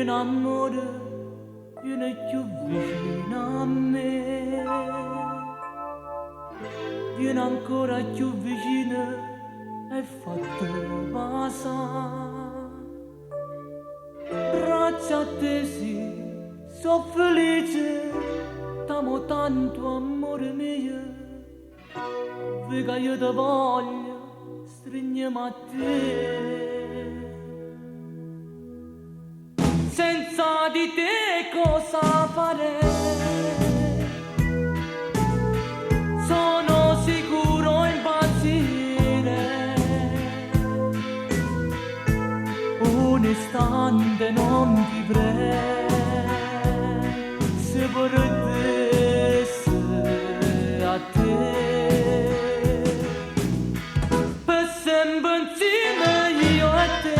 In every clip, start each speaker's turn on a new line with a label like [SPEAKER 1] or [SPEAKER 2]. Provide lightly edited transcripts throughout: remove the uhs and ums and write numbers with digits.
[SPEAKER 1] un amore viene più vicino a me, viene ancora più vicino e fatto passare. Grazie a te sì, sono felice, t'amo tanto amore mio, perché io ti voglio, stringiamo a te. Senza di te cosa farei? Sono sicuro impazzire. Un istante non vivrei se perdessi a te. Per sempre insieme io e te.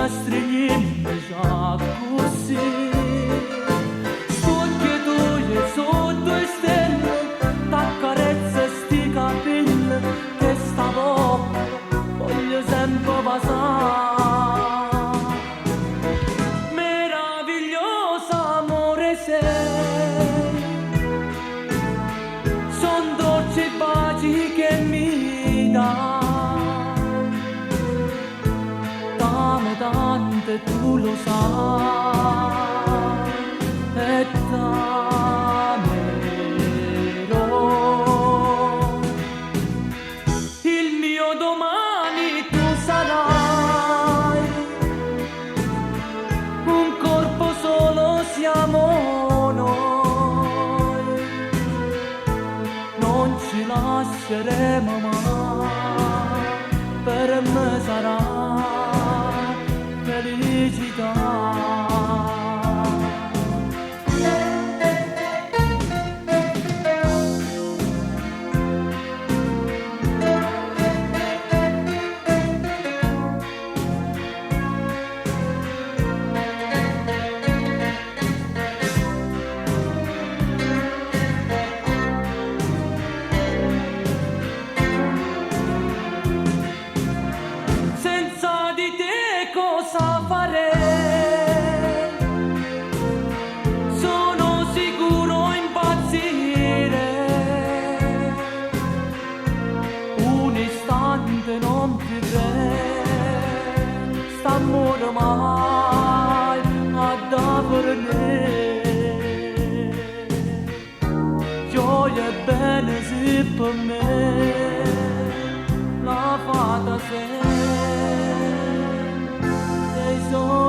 [SPEAKER 1] Stringiamo già così, sfogliatoie sotto le stelle, t'accarezza sti capelli, che sta volta voglio sempre passare. Meraviglioso amore sei, son dolci baci che mi dai. Tante tu lo sai e t'amerò. Il mio domani tu sarai, un corpo solo siamo noi, non ci lasceremo mai, per me sarai felicità. Cosa farei? Sono sicuro impazzire. Un istante non vivrei, st'amore mai a davvero. Gioia e bene sì per me, la fata sei. So